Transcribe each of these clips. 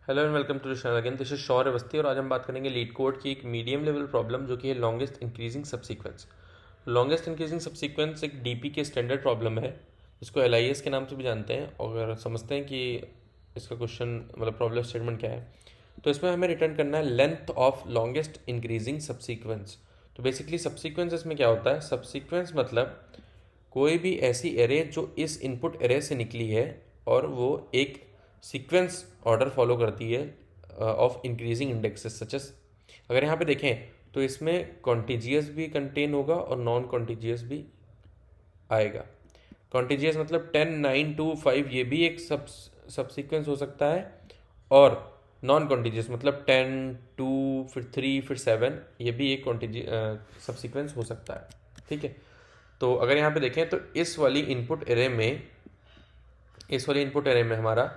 Hello and welcome to the channel again. This is Shaurya Awasthi और आज हम बात करेंगे लीड कोड की एक मीडियम लेवल प्रॉब्लम जो कि है longest increasing subsequence. Longest increasing subsequence एक डीपी के स्टैंडर्ड प्रॉब्लम है जिसको एलआईएस के नाम से भी जानते हैं। और समझते हैं कि इसका क्वेश्चन मतलब प्रॉब्लम स्टेटमेंट क्या है। तो इसमें हमें रिटर्न करना है length of longest increasing subsequence. तो बेसिकली सबसीक्वेंस इसमें क्या होता है, सबसीक्वेंस मतलब कोई भी ऐसी एरे जो इस इनपुट एरे से निकली है और वो एक सीक्वेंस ऑर्डर फॉलो करती है ऑफ इंक्रीजिंग इंडेक्सेस सचेस। अगर यहाँ पे देखें तो इसमें कॉन्टिजियस भी कंटेन होगा और नॉन कॉन्टिजियस भी आएगा। कॉन्टिजियस मतलब 10, 9, 2, 5 ये भी एक सब सीक्वेंस हो सकता है, और नॉन कॉन्टिजियस मतलब 10, 2 फिर 3 फिर 7 ये भी एक सब सीक्वेंस हो सकता है। ठीक है, तो अगर यहाँ पे देखें तो इस वाली इनपुट एरे में हमारा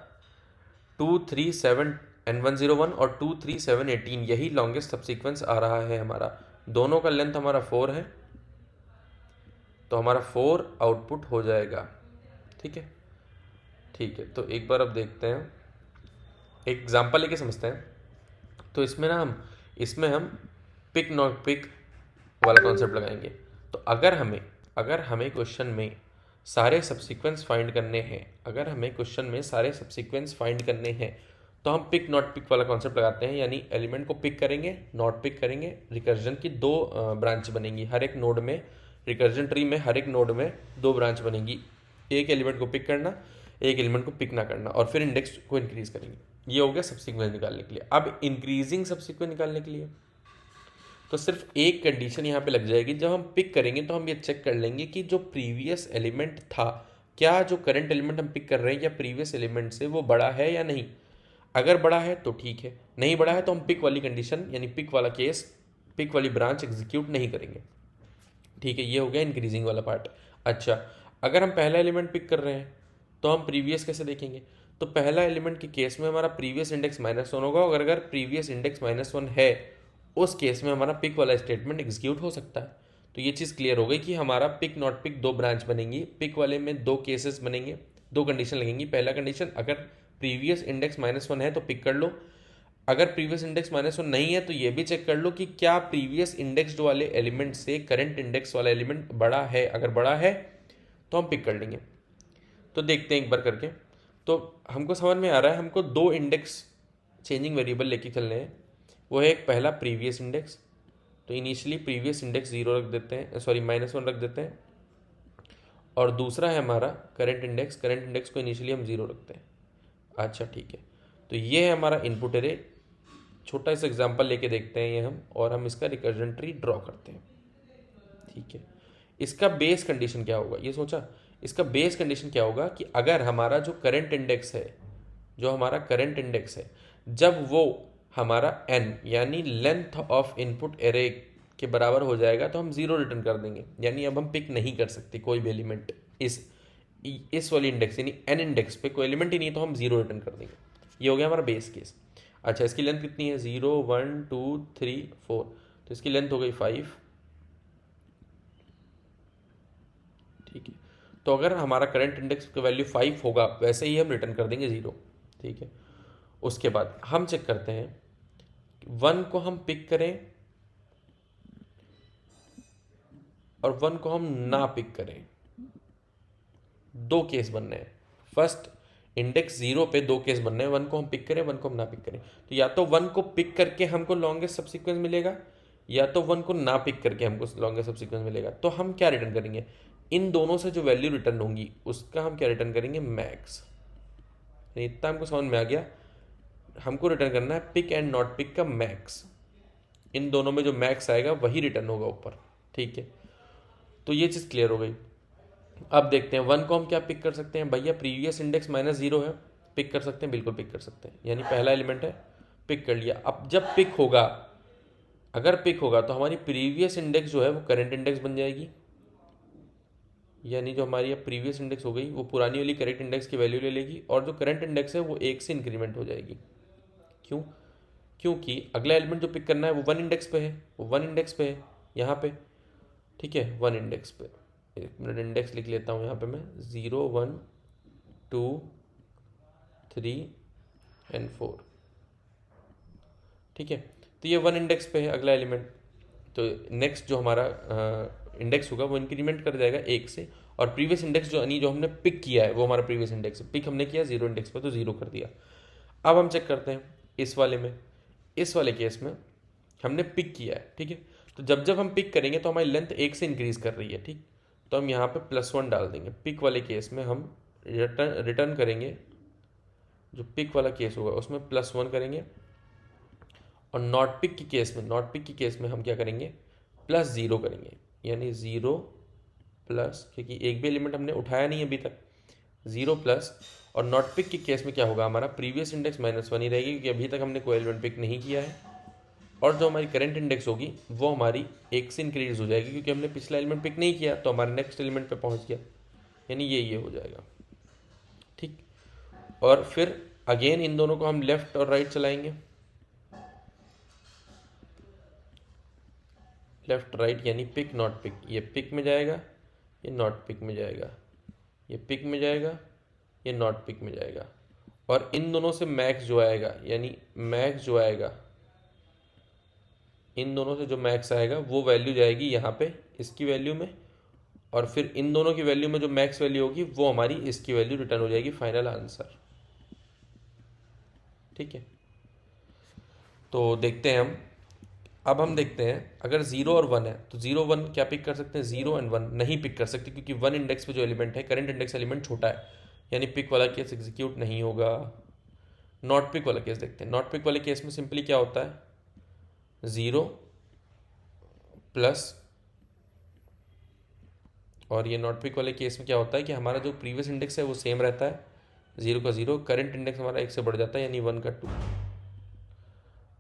2, 3, 7 एंड 101 और 2, 3, 7, 18 यही लॉन्गेस्ट सबसीक्वेंस आ रहा है हमारा। दोनों का लेंथ हमारा 4 है, तो हमारा 4 आउटपुट हो जाएगा। ठीक है, ठीक है, तो एक बार अब देखते हैं, एक एग्जांपल लेके समझते हैं। तो इसमें हम पिक नॉट पिक वाला कॉन्सेप्ट लगाएंगे। तो अगर हमें क्वेश्चन में सारे सब्सीक्वेंस फाइंड करने हैं तो हम पिक नॉट पिक वाला कॉन्सेप्ट लगाते हैं, यानी एलिमेंट को पिक करेंगे, नॉट पिक करेंगे। रिकर्जन की दो ब्रांच बनेंगी हर एक नोड में। रिकर्जन ट्री में हर एक नोड में दो ब्रांच बनेंगी, एक एलिमेंट को पिक करना, एक एलिमेंट को पिक ना करना, और फिर इंडेक्स को इंक्रीज करेंगे। ये हो गया सब्सीक्वेंस निकालने के लिए। अब इंक्रीजिंग सब्सीक्वेंस निकालने के लिए तो सिर्फ एक कंडीशन यहाँ पे लग जाएगी। जब हम पिक करेंगे तो हम ये चेक कर लेंगे कि जो प्रीवियस एलिमेंट था, क्या जो करंट एलिमेंट हम पिक कर रहे हैं या प्रीवियस एलिमेंट से वो बड़ा है या नहीं। अगर बड़ा है तो ठीक है, नहीं बड़ा है तो हम पिक वाली कंडीशन यानी पिक वाला केस, पिक वाली ब्रांच एग्जीक्यूट नहीं करेंगे। ठीक है, ये हो गया इंक्रीजिंग वाला पार्ट। अच्छा, अगर हम पहला एलिमेंट पिक कर रहे हैं तो हम प्रीवियस कैसे देखेंगे। तो पहला एलिमेंट के केस में हमारा प्रीवियस इंडेक्स -1 होगा, और अगर प्रीवियस इंडेक्स -1 है उस केस में हमारा पिक वाला स्टेटमेंट एग्जीक्यूट हो सकता है। तो ये चीज़ क्लियर हो गई कि हमारा पिक नॉट पिक दो ब्रांच बनेंगी। पिक वाले में दो केसेस बनेंगे, दो कंडीशन लगेंगी। पहला कंडीशन, अगर प्रीवियस इंडेक्स -1 है तो पिक कर लो। अगर प्रीवियस इंडेक्स -1 नहीं है तो ये भी चेक कर लो कि क्या प्रीवियस इंडेक्स्ड वाले एलिमेंट से करंट इंडेक्स वाला एलिमेंट बड़ा है। अगर बड़ा है तो हम पिक कर लेंगे। तो देखते हैं एक बार करके। तो हमको समझ में आ रहा है, हमको दो इंडेक्स चेंजिंग वेरिएबल लेके चलने हैं। वो है एक पहला प्रीवियस इंडेक्स, तो इनिशियली प्रीवियस इंडेक्स 0 रख देते हैं, सॉरी -1 रख देते हैं। और दूसरा है हमारा करंट इंडेक्स को इनिशियली हम 0 रखते हैं। अच्छा ठीक है, तो ये है हमारा इनपुट एरे। छोटा सा एग्जांपल लेके देखते हैं ये हम, और हम इसका रिकर्जन ट्री ड्रॉ करते हैं। ठीक है, इसका बेस कंडीशन क्या होगा ये सोचा। इसका बेस कंडीशन क्या होगा कि अगर हमारा जो करंट इंडेक्स है, जब वो हमारा n यानी लेंथ ऑफ इनपुट एरे के बराबर हो जाएगा तो हम 0 रिटर्न कर देंगे। यानी अब हम पिक नहीं कर सकते कोई भी एलिमेंट इस वाली इंडेक्स यानी n इंडेक्स पे कोई एलिमेंट ही नहीं, तो हम 0 रिटर्न कर देंगे। ये हो गया हमारा बेस केस। अच्छा, इसकी लेंथ कितनी है, 0, 1, 2, 3, 4, तो इसकी लेंथ हो गई 5। ठीक है, तो अगर हमारा करंट इंडेक्स का वैल्यू 5 होगा वैसे ही हम रिटर्न कर देंगे 0। ठीक है, उसके बाद हम चेक करते हैं 1 को हम पिक करें और 1 को हम ना पिक करें। दो केस बनने हैं। फर्स्ट, इंडेक्स 0 पे दो केस बनने हैं, 1 को हम पिक करें, 1 को हम ना पिक करें। तो या तो 1 को पिक करके हमको लॉन्गेस्ट सबसीक्वेंस मिलेगा, या तो 1 को ना पिक करके हमको लॉन्गेस्ट सबसीक्वेंस मिलेगा। तो हम क्या रिटर्न करेंगे, इन दोनों से जो वैल्यू रिटर्न होंगी उसका हम क्या रिटर्न करेंगे, मैक्स। इतना हमको समझ में आ गया। हमको रिटर्न करना है पिक एंड नॉट पिक का मैक्स। इन दोनों में जो मैक्स आएगा वही रिटर्न होगा ऊपर। ठीक है, तो ये चीज़ क्लियर हो गई। अब देखते हैं 1 को हम क्या पिक कर सकते हैं। भैया प्रीवियस इंडेक्स -0 है, पिक कर सकते हैं, बिल्कुल पिक कर सकते हैं। यानी पहला एलिमेंट है, पिक कर लिया। अब जब पिक होगा, अगर पिक होगा तो हमारी प्रीवियस इंडेक्स जो है वो करंट इंडेक्स बन जाएगी। यानी जो हमारी अब प्रीवियस इंडेक्स हो गई वो पुरानी वाली करेक्ट इंडेक्स की वैल्यू ले लेगी, और जो करंट इंडेक्स है वो 1 से इंक्रीमेंट हो जाएगी। क्यों, क्योंकि अगला एलिमेंट जो पिक करना है वो 1 इंडेक्स पे है, यहाँ पे। ठीक है, 1 इंडेक्स पे। एक मिनट, इंडेक्स लिख लेता हूँ यहाँ पे मैं, 0, 1, 2, 3 एंड 4। ठीक है। तो ये 1 इंडेक्स पे है अगला एलिमेंट, तो नेक्स्ट जो हमारा इंडेक्स होगा वो इंक्रीमेंट कर जाएगा 1 से, और प्रीवियस इंडेक्स जो हमने पिक किया है वो हमारा प्रीवियस इंडेक्स है, पिक हमने किया 0 इंडेक्स पे तो 0 कर दिया। अब हम चेक करते हैं इस वाले केस में हमने पिक किया है, ठीक है। तो जब जब हम पिक करेंगे तो हमारी लेंथ 1 से इंक्रीज कर रही है, ठीक। तो हम यहाँ पे +1 डाल देंगे। पिक वाले केस में हम रिटर्न करेंगे, जो पिक वाला केस होगा उसमें +1 करेंगे, और नॉट पिक की केस में हम क्या करेंगे, +0 करेंगे, यानी 0 प्लस, क्योंकि एक भी एलिमेंट हमने उठाया नहीं अभी तक, 0 प्लस। और नॉट पिक के केस में क्या होगा, हमारा प्रीवियस इंडेक्स -1 ही रहेगी, क्योंकि अभी तक हमने कोई एलिमेंट पिक नहीं किया है। और जो हमारी करंट इंडेक्स होगी वो हमारी 1 से इंक्रीज हो जाएगी, क्योंकि हमने पिछला एलिमेंट पिक नहीं किया, तो हमारे नेक्स्ट एलिमेंट पे पहुंच गया, यानी ये हो जाएगा, ठीक। और फिर अगेन इन दोनों को हम लेफ्ट और राइट चलाएंगे, लेफ्ट राइट, यानी पिक नॉट पिक, ये पिक में जाएगा, ये नॉट पिक में जाएगा, ये पिक में जाएगा, ये नॉट पिक में जाएगा। और इन दोनों से मैक्स जो आएगा, यानी मैक्स जो आएगा, इन दोनों से जो मैक्स आएगा वो वैल्यू जाएगी यहाँ पे इसकी वैल्यू में, और फिर इन दोनों की वैल्यू में जो मैक्स वैल्यू होगी वो हमारी इसकी वैल्यू रिटर्न हो जाएगी, फाइनल आंसर, ठीक है। तो देखते हैं अब हम देखते हैं अगर 0 और 1 है तो 0 1 क्या पिक कर सकते हैं, 0 एंड 1 नहीं पिक कर सकते, क्योंकि 1 इंडेक्स पे जो एलिमेंट है करंट इंडेक्स एलिमेंट छोटा है, यानी पिक वाला केस एग्जीक्यूट नहीं होगा। नॉट पिक वाला केस देखते हैं। नॉट पिक वाले केस में सिंपली क्या होता है, 0 प्लस, और ये नॉट पिक वाले केस में क्या होता है कि हमारा जो प्रीवियस इंडेक्स है वो सेम रहता है, 0 का 0, करंट इंडेक्स हमारा 1 से बढ़ जाता है, यानी 1 का 2।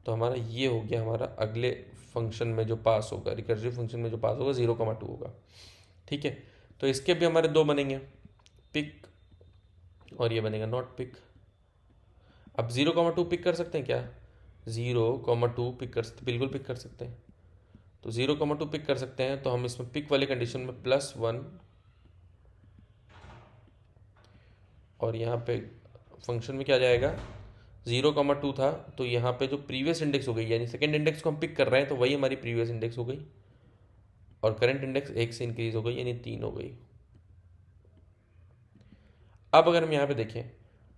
तो हमारा ये हो गया हमारा अगले फंक्शन में जो पास होगा, रिकर्सिव फंक्शन में जो पास होगा 0,2 होगा, ठीक है। तो इसके भी हमारे 2 बनेंगे, पिक और ये बनेगा नॉट पिक। अब 0,2 पिक कर सकते हैं क्या, 0,2 पिक कर सकते, बिल्कुल पिक कर सकते हैं। तो 0,2 पिक कर सकते हैं, तो हम इसमें पिक वाले कंडीशन में +1, और यहाँ पे फंक्शन में क्या जाएगा, 0,2 था, तो यहाँ पे जो प्रीवियस इंडेक्स हो गई, यानी सेकेंड इंडेक्स को हम पिक कर रहे हैं तो वही हमारी प्रीवियस इंडेक्स हो गई, और करंट इंडेक्स 1 से इंक्रीज हो गई, यानी 3 हो गई। अब अगर हम यहाँ पे देखें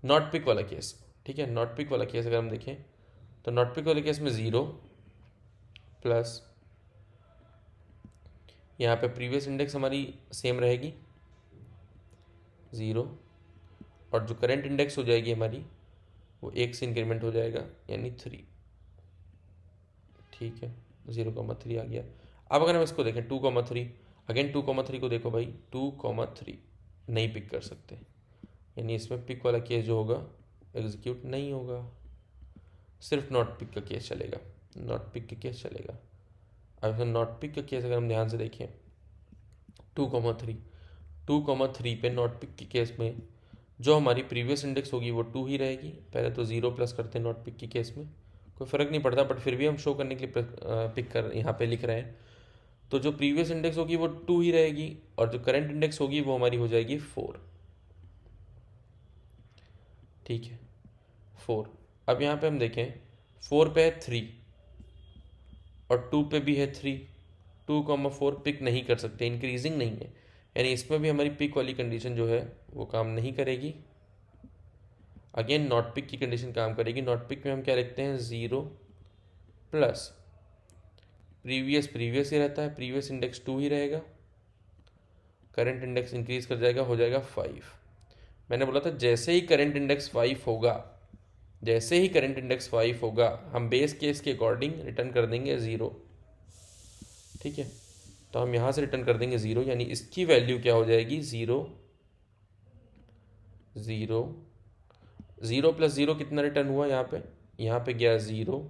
नॉट पिक वाला केस, ठीक है, नॉट पिक वाला केस अगर हम देखें तो नॉट पिक वाले केस में 0 प्लस, यहाँ पे प्रीवियस इंडेक्स हमारी सेम रहेगी 0, और जो करंट इंडेक्स हो जाएगी हमारी वो 1 से इंक्रीमेंट हो जाएगा, यानी 3, ठीक है, 0,3 आ गया। अब अगर हम इसको देखें 2,3, अगेन 2,3 को देखो भाई, 2,3 नहीं पिक कर सकते, यानी इसमें पिक वाला केस जो होगा एग्जीक्यूट नहीं होगा, सिर्फ नॉट पिक का केस चलेगा, नॉट पिक का केस चलेगा। अब नॉट पिक का केस अगर हम ध्यान से देखें 2,3 पे नॉट पिक के केस में जो हमारी प्रीवियस इंडेक्स होगी वो 2 ही रहेगी। पहले तो 0 प्लस करते हैं नॉट पिक के केस में, कोई फ़र्क नहीं पड़ता, बट फिर भी हम शो करने के लिए पिक कर यहाँ पे लिख रहे हैं। तो जो प्रीवियस इंडेक्स होगी वो 2 ही रहेगी, और जो करंट इंडेक्स होगी वो हमारी हो जाएगी 4, ठीक है, 4। अब यहाँ पे हम देखें 4 पे है 3 और 2 पे भी है 3, 2,4 पिक नहीं कर सकते, इंक्रीजिंग नहीं है, यानी इसमें भी हमारी पिक वाली कंडीशन जो है वो काम नहीं करेगी। अगेन नॉट पिक की कंडीशन काम करेगी। नॉट पिक में हम क्या लिखते हैं, 0 प्लस प्रीवियस ही रहता है, प्रीवियस इंडेक्स 2 ही रहेगा, करंट इंडेक्स इंक्रीज कर जाएगा, हो जाएगा 5। मैंने बोला था जैसे ही करंट इंडेक्स 5 होगा हम बेस केस के अकॉर्डिंग रिटर्न कर देंगे 0, ठीक है। तो हम यहाँ से रिटर्न कर देंगे 0, यानी इसकी वैल्यू क्या हो जाएगी, 0 प्लस 0 कितना रिटर्न हुआ, यहाँ पे गया 0,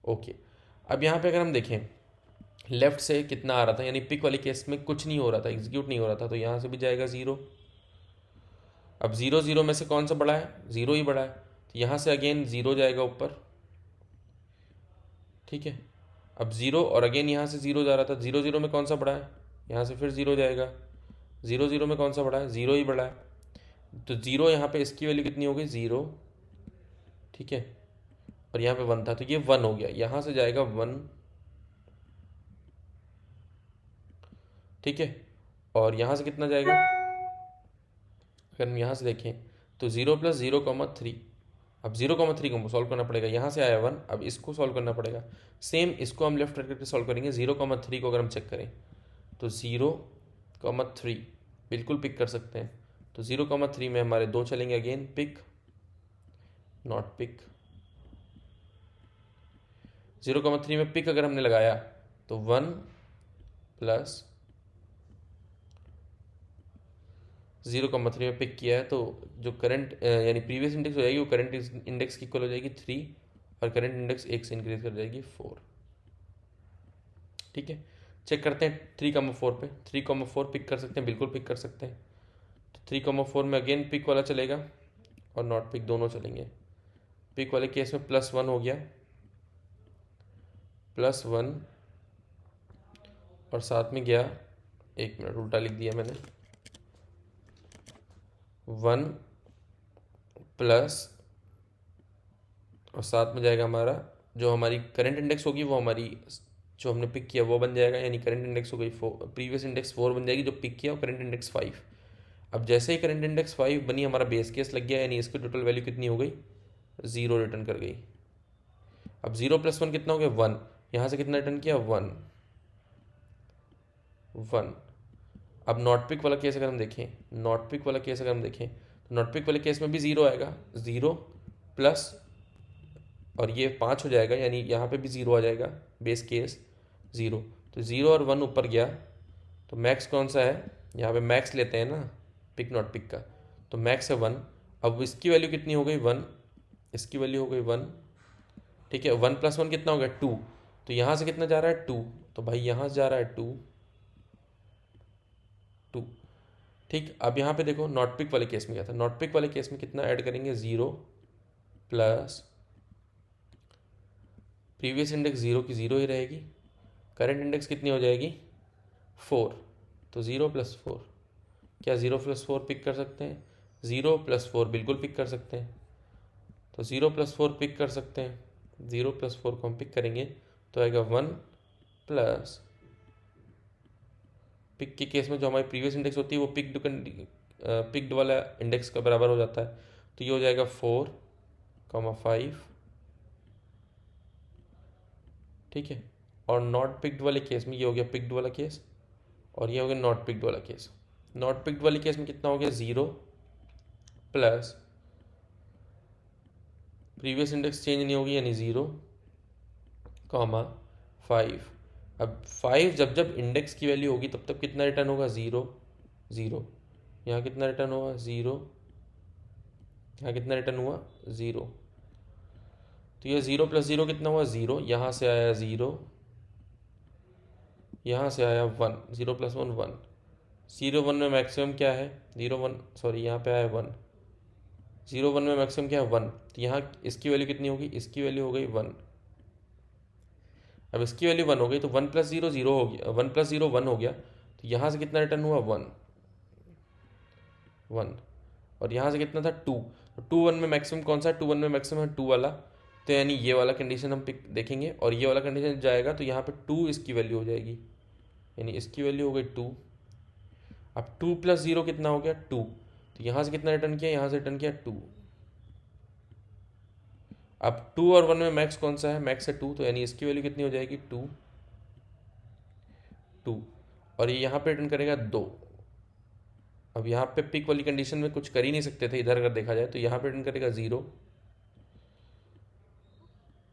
ओके। अब यहाँ पे अगर हम देखें लेफ्ट से कितना आ रहा था, यानी पिक वाले केस में कुछ नहीं हो रहा था, एग्जीक्यूट नहीं हो रहा था, तो यहाँ से भी जाएगा 0। अब 0 में से कौन सा बड़ा है, 0 ही बड़ा है, तो यहाँ से अगेन 0 जाएगा ऊपर, ठीक है। अब 0 और अगेन यहाँ से 0 जा रहा था, 0 में कौन सा बड़ा है, यहाँ से फिर 0 जाएगा, 0 में कौन सा बड़ा है, 0 ही बड़ा है, तो 0 यहाँ पे इसकी वैल्यू कितनी होगी, 0, ठीक है। और यहाँ पे 1 था, तो ये 1 हो गया, यहाँ से जाएगा 1, ठीक है। और यहाँ से कितना जाएगा, अगर हम यहाँ से देखें तो 0 + 0,3। अब 0,3 को सॉल्व करना पड़ेगा, यहाँ से आया 1, अब इसको सॉल्व करना पड़ेगा। सेम इसको हम लेफ्ट करके सॉल्व करेंगे। 0,3 को अगर हम चेक करें तो 0,3 बिल्कुल पिक कर सकते हैं। तो 0,3 में हमारे 2 चलेंगे, अगेन पिक, नॉट पिक। 0,3 में पिक अगर हमने लगाया तो 1 + 0,3 में पिक किया है, तो जो करंट यानी प्रीवियस इंडेक्स हो जाएगी वो करंट इंडेक्स की इक्वल हो जाएगी 3, और करंट इंडेक्स 1 से इंक्रीज कर जाएगी 4, ठीक है। चेक करते हैं 3,4 पे। 3,4 पिक कर सकते हैं, बिल्कुल पिक कर सकते हैं। तो 3,4 में अगेन पिक वाला चलेगा और नॉट पिक दोनों चलेंगे। पिक वाले केस में +1 हो गया, +1 और साथ में गया, 1 मिनट उल्टा लिख दिया मैंने, 1 प्लस और साथ में जाएगा हमारा जो हमारी करंट इंडेक्स होगी वो हमारी जो हमने पिक किया वो बन जाएगा, यानी करंट इंडेक्स हो गई 4, प्रीवियस इंडेक्स 4 बन जाएगी जो पिक किया, और करंट इंडेक्स 5। अब जैसे ही करंट इंडेक्स 5 बनी हमारा बेस केस लग गया, यानी इसकी टोटल वैल्यू कितनी हो गई, 0 रिटर्न कर गई। अब 0 + 1 कितना हो गया, 1। यहाँ से कितना रिटर्न किया, 1। अब नॉट पिक वाला केस अगर हम देखें, नॉट पिक वाला केस अगर हम देखें तो नॉट पिक वाले केस में भी 0 आएगा, 0 प्लस और ये 5 हो जाएगा, यानी यहाँ पे भी 0 आ जाएगा, बेस केस 0। तो 0 और 1 ऊपर गया, तो मैक्स कौन सा है, यहाँ पे मैक्स लेते हैं ना पिक नॉट पिक का, तो मैक्स है 1। अब इसकी वैल्यू कितनी हो गई, 1, इसकी वैल्यू हो गई 1, ठीक है। 1 + 1 कितना हो गया, 2। तो यहाँ से कितना जा रहा है, 2, तो भाई यहाँ से जा रहा है 2, ठीक। अब यहाँ पे देखो नॉट पिक वाले केस में क्या था, नॉट पिक वाले केस में कितना ऐड करेंगे, 0 प्लस प्रीवियस इंडेक्स 0 की 0 ही रहेगी, करंट इंडेक्स कितनी हो जाएगी, 4। तो 0 + 4, क्या 0 + 4 पिक कर सकते हैं, 0 + 4 बिल्कुल पिक कर सकते हैं। तो 0 + 4 पिक कर सकते हैं, 0 + 4 को हम पिक करेंगे तो आएगा 1 प्लस पिक के केस में जो हमारी प्रीवियस इंडेक्स होती है वो पिक्ड वाला इंडेक्स का बराबर हो जाता है, तो ये हो जाएगा 4,5, ठीक है। और नॉट पिक्ड वाले केस में ये हो गया पिक्ड वाला केस, और ये हो गया नॉट पिक्ड वाला केस। नॉट पिक्ड वाले केस में कितना हो गया, 0 प्लस प्रीवियस इंडेक्स चेंज नहीं होगी, यानी 0,5। अब 5 जब जब इंडेक्स की वैल्यू होगी तब तब कितना रिटर्न होगा, 0, 0। यहाँ कितना रिटर्न हुआ, 0। यहाँ कितना रिटर्न हुआ, 0। तो ये 0 + 0 कितना हुआ, 0। यहाँ से आया 0, यहाँ से आया 1, 0 + 1 1। 0 1 में मैक्सिमम क्या है, 0 1 सॉरी यहाँ पे आया 1, 0 1 में मैक्सिमम क्या है, 1। तो यहाँ इसकी वैल्यू कितनी होगी, इसकी वैल्यू हो गई 1। अब इसकी वैल्यू 1 हो गई तो 1 + 0 0 हो गया, 1 + 0 1 हो गया, तो यहाँ से कितना रिटर्न हुआ, 1 1। और यहाँ से कितना था, 2। तो 2 1 में मैक्सिमम कौन सा है, 2 1 में मैक्सिमम है 2 वाला, तो यानी ये वाला कंडीशन हम पिक देखेंगे, और ये वाला कंडीशन जाएगा तो यहाँ पे 2 इसकी वैल्यू हो जाएगी, यानी इसकी वैल्यू हो गई 2। अब 2 + 0 कितना हो गया, 2। तो यहाँ से कितना रिटर्न किया, यहाँ से रिटर्न किया 2। अब 2 और 1 में मैक्स कौन सा है, मैक्स है 2, तो यानी इसकी वैल्यू कितनी हो जाएगी, 2 2। और ये यहाँ पे रिटर्न करेगा 2। अब यहाँ पे पिक वाली कंडीशन में कुछ कर ही नहीं सकते थे, इधर अगर देखा जाए तो यहाँ पे रिटर्न करेगा 0,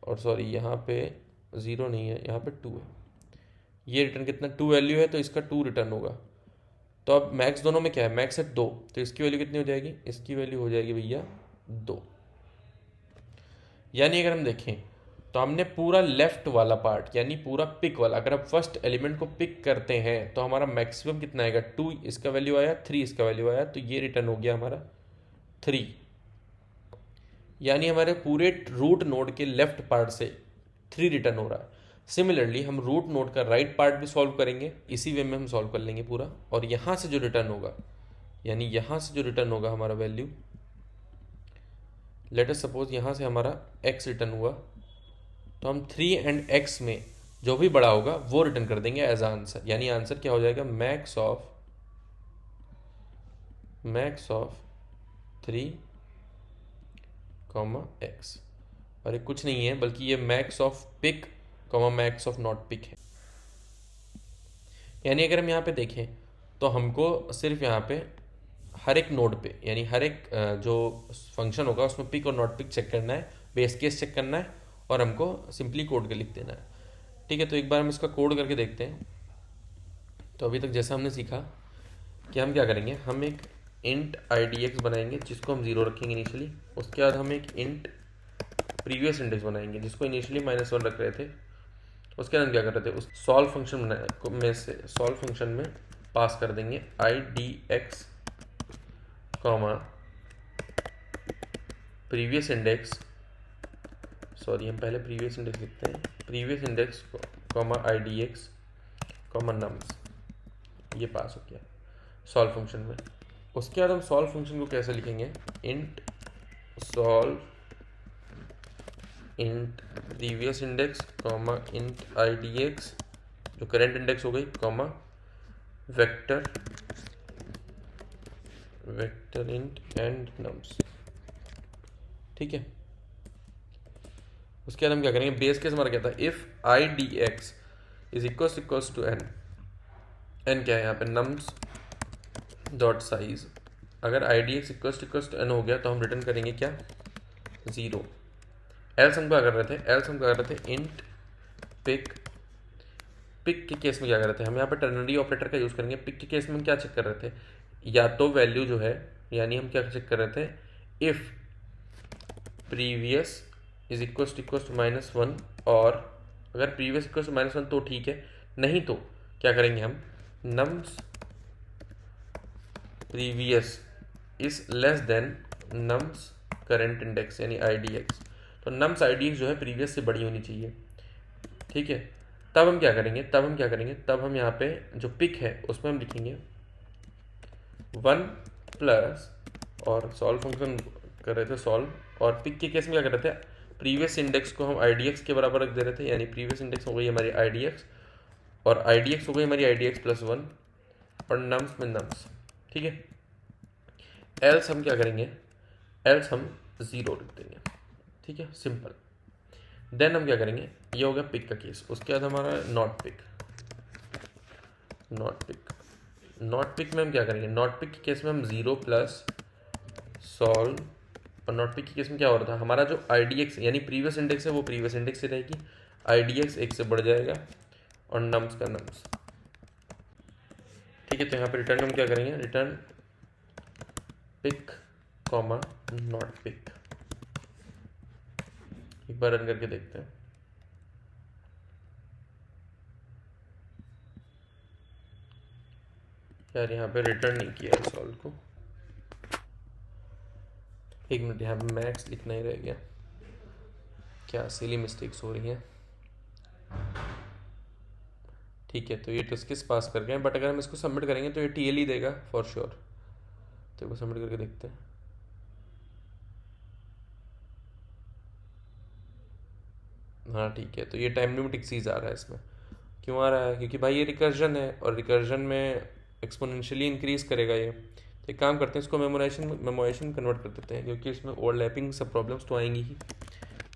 और सॉरी यहाँ पे 0 नहीं है, यहाँ पे 2 है। ये रिटर्न कितना, 2 वैल्यू है तो इसका 2 रिटर्न होगा। तो अब मैक्स दोनों में क्या है, मैक्स है 2, तो इसकी वैल्यू कितनी हो जाएगी, इसकी वैल्यू हो जाएगी भैया 2। यानी अगर हम देखें तो हमने पूरा लेफ्ट वाला पार्ट यानी पूरा पिक वाला, अगर हम फर्स्ट एलिमेंट को पिक करते हैं तो हमारा मैक्सिमम कितना आएगा, 2 इसका वैल्यू आया, 3 इसका वैल्यू आया, तो ये रिटर्न हो गया हमारा 3। यानी हमारे पूरे रूट नोड के लेफ्ट पार्ट से 3 रिटर्न हो रहा है। सिमिलरली हम रूट नोड का राइट पार्ट भी सॉल्व करेंगे, इसी वे में हम सॉल्व कर लेंगे पूरा, और यहाँ से जो रिटर्न होगा, यानी यहाँ से जो रिटर्न होगा हमारा वैल्यू, लेट अस सपोज यहाँ से हमारा x रिटर्न हुआ, तो हम 3 एंड x में जो भी बड़ा होगा वो रिटर्न कर देंगे एज आंसर, यानी आंसर क्या हो जाएगा, मैक्स ऑफ 3 x। और ये कुछ नहीं है बल्कि ये max of pick max of not pick है। यानी अगर हम यहाँ पे देखें तो हमको सिर्फ यहाँ पे हर एक नोड पे, यानी हर एक जो फंक्शन होगा उसमें पिक और नॉट पिक चेक करना है, बेस केस चेक करना है, और हमको सिंपली कोड के लिख देना है। ठीक है, तो एक बार हम इसका कोड करके देखते हैं। तो अभी तक जैसा हमने सीखा कि हम क्या करेंगे, हम एक इंट IDX बनाएंगे जिसको हम 0 रखेंगे इनिशियली। उसके बाद हम एक इंट प्रीवियस इंडेक्स बनाएंगे जिसको इनिशियली -1 रख रहे थे। उसके बाद हम क्या कर रहे थे, उस सॉल्व फंक्शन में से सॉल्व फंक्शन में पास कर देंगे IDX प्रीवियस इंडेक्स, सॉरी हम पहले प्रीवियस इंडेक्स लिखते हैं, प्रीवियस इंडेक्स IDX नम्स, ये पास हो गया सॉल्व फंक्शन में। उसके बाद हम सॉल्व फंक्शन को कैसे लिखेंगे, int solve int previous index int IDX जो करेंट इंडेक्स हो गई, वेक्टर इंट एंड नम्स। ठीक है, उसके बाद हम क्या करेंगे, बेस केस हमारा क्या था, if IDX is equals to n क्या है यहाँ पे, नम्स डॉट साइज। अगर IDX इक्वल्स टू n हो गया तो हम रिटर्न करेंगे क्या, 0। एल्स हम क्या कर रहे थे, इंट पिक के केस में क्या कर रहे थे, हम यहाँ पे टर्नरी ऑपरेटर का यूज़ करेंगे। पिक के केस में हम क्या चेक कर रहे थे, या तो वैल्यू जो है, यानी हम क्या चेक कर रहे थे, if previous is equals to -1, और अगर प्रीवियस इक्वल्स टू -1 तो ठीक है, नहीं तो क्या करेंगे हम, nums previous is less than nums current index यानी IDX। तो नम्स IDX जो है प्रीवियस से बड़ी होनी चाहिए। ठीक है, तब हम क्या करेंगे, तब हम यहाँ पे जो पिक है उसमें हम लिखेंगे 1 प्लस, और सॉल्व फंक्शन कर रहे थे सॉल्व, और पिक के केस में क्या कर रहे थे, प्रीवियस इंडेक्स को हम IDX के बराबर रख दे रहे थे, यानी प्रीवियस इंडेक्स हो गई हमारी IDX, और IDX हो गई हमारी IDX + 1, और नम्स में नम्स। ठीक है, एल्स हम क्या करेंगे, एल्स हम 0 लिख देंगे। ठीक है, सिंपल। देन हम क्या करेंगे, ये हो गया पिक का केस। उसके बाद हमारा नॉट पिक में हम क्या करेंगे, नॉट पिक के केस में हम 0 प्लस सॉल्व, और नॉट पिक के केस में क्या हो रहा था, हमारा जो IDX यानी प्रीवियस इंडेक्स है वो प्रीवियस इंडेक्स से रहेगी, IDX 1 से बढ़ जाएगा, और नम्स का नम्स। ठीक है, तो यहाँ पे रिटर्न हम क्या करेंगे, रिटर्न पिक नॉट पिक। एक बार रन करके देखते हैं। यार यहाँ पे रिटर्न नहीं किया है सॉल्व को, एक मिनट, यहाँ पे मैक्स लिखना ही रह गया, क्या सिली मिस्टेक्स हो रही हैं। ठीक है, तो ये टेस्ट केस पास कर गए, बट अगर हम इसको सबमिट करेंगे तो ये TL ही देगा फॉर श्योर। तो इसको सबमिट करके देखते हैं। हाँ ठीक है, तो ये टाइम लिमिट एक्सीज आ रहा है इसमें। क्यों आ रहा है, क्योंकि भाई ये रिकर्जन है, और रिकर्जन में एक्सपोनेंशियली इंक्रीज करेगा ये। तो एक काम करते हैं, इसको मेमोराइजेशन कन्वर्ट कर देते हैं, क्योंकि इसमें ओवरलैपिंग सब प्रॉब्लम्स तो आएंगी ही।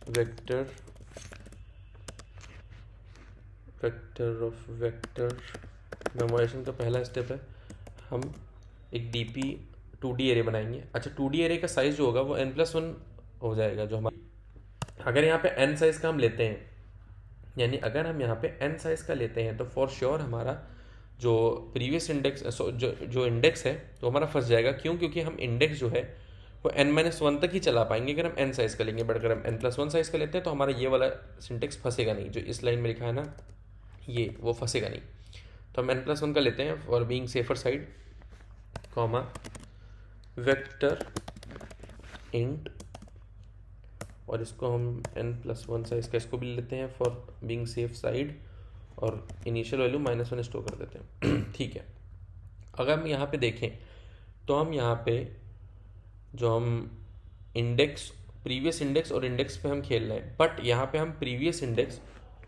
वेक्टर मेमोराइजेशन का पहला स्टेप है, हम एक DP 2D एरे बनाएंगे। अच्छा, 2D एरे का साइज जो होगा वो n+1 हो जाएगा, जो हमारा, अगर यहाँ पे n साइज का हम लेते हैं, यानी अगर हम यहाँ पे n साइज का लेते हैं तो फॉर श्योर हमारा जो प्रीवियस इंडेक्स जो इंडेक्स है तो हमारा फंस जाएगा। क्यों, क्योंकि हम इंडेक्स जो है वो n-1 तक ही चला पाएंगे अगर हम n साइज का लेंगे, बट अगर हम n+1 साइज का लेते हैं तो हमारा ये वाला सिंटेक्स फंसेगा नहीं, जो इस लाइन में लिखा है ना ये, वो फंसेगा नहीं। तो हम n+1 का लेते हैं for being safer side, vector int, और इसको हम n+1 साइज का इसको भी लेते हैं फॉर बीइंग सेफ साइड, और इनिशियल वैल्यू -1 स्टोर कर देते हैं। ठीक है, अगर हम यहाँ पे देखें तो हम यहाँ पे जो हम इंडेक्स प्रीवियस इंडेक्स और इंडेक्स पे हम खेल रहे हैं, बट यहाँ पे हम प्रीवियस इंडेक्स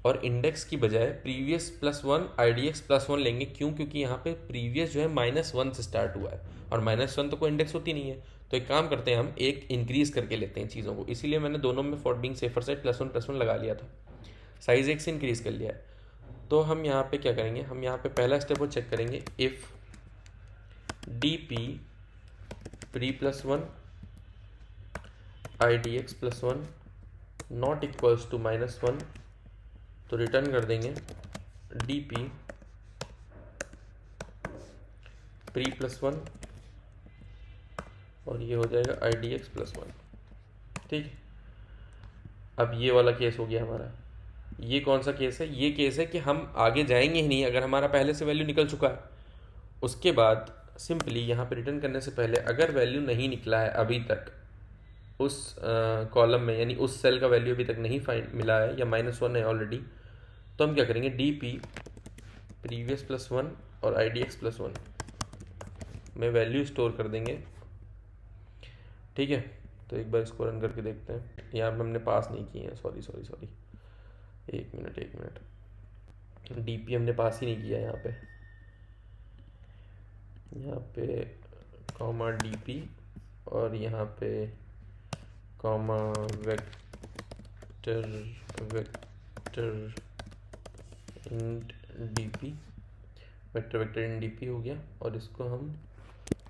और इंडेक्स की बजाय प्रीवियस +1 IDX +1 लेंगे। क्यों? क्योंकि यहाँ पे प्रीवियस जो है -1 से स्टार्ट हुआ है और -1 तो कोई इंडेक्स होती नहीं है। तो एक काम करते हैं, हम एक इंक्रीज करके लेते हैं चीज़ों को, इसीलिए मैंने दोनों में फॉर बीइंग सेफर साइड +1 लगा लिया था, साइज 1 से इंक्रीज कर लिया है। तो हम यहाँ पे क्या करेंगे, हम यहाँ पे पहला स्टेप वो चेक करेंगे, if DP pre +1 IDX +1 not equals to -1, तो रिटर्न कर देंगे DP pre +1 और ये हो जाएगा IDX +1। ठीक है, अब ये वाला केस हो गया हमारा। ये कौन सा केस है? ये केस है कि हम आगे जाएंगे ही नहीं अगर हमारा पहले से वैल्यू निकल चुका है। उसके बाद सिंपली यहाँ पे रिटर्न करने से पहले अगर वैल्यू नहीं निकला है अभी तक उस कॉलम में, यानी उस सेल का वैल्यू अभी तक नहीं फाइंड मिला है या -1 है ऑलरेडी, तो हम क्या करेंगे, DP प्रीवियस +1 और IDX +1 में वैल्यू स्टोर कर देंगे। ठीक है, तो एक बार इसको रन करके देखते हैं। यहाँ पे हमने पास नहीं किए हैं, सॉरी, एक मिनट, DP हमने पास ही नहीं किया यहाँ पे कॉमा DP और यहाँ पे comma vector int DP, vector int DP हो गया। और इसको हम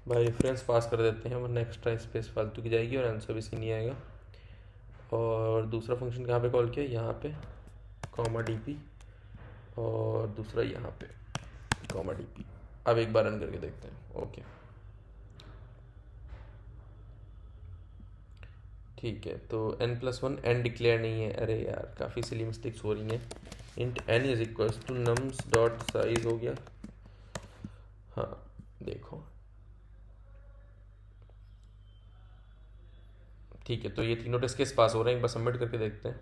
बाय रेफरेंस पास कर देते हैं, वरना एक्स्ट्रा स्पेस फालतू की जाएगी और आंसर भी सही नहीं आएगा। और दूसरा फंक्शन कहाँ पे कॉल किया, यहाँ पे कॉमा DP और दूसरा यहाँ पे कॉमा DP। अब एक बार रन करके देखते हैं। ओके, ठीक है, तो n+1 n डिक्लेयर नहीं है। अरे यार, काफ़ी सिली मिस्टेक्स हो रही हैं। Int n is equals to nums dot size हो गया। हाँ देखो, ठीक है, तो ये तीनों टेस्ट केस पास हो रहे हैं। एक बार सबमिट करके देखते हैं।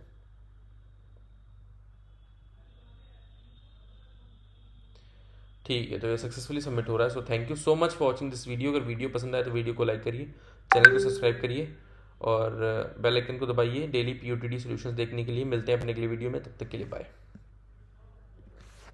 ठीक है, तो ये सक्सेसफुली सबमिट हो रहा है। So thank you so much for watching this video. अगर वीडियो पसंद आए तो वीडियो को लाइक करिए, चैनल को सब्सक्राइब करिए और बेल आइकन को दबाइए डेली POTD सॉल्यूशंस देखने के लिए। मिलते हैं अपने अगले वीडियो में, तब तक के लिए बाय।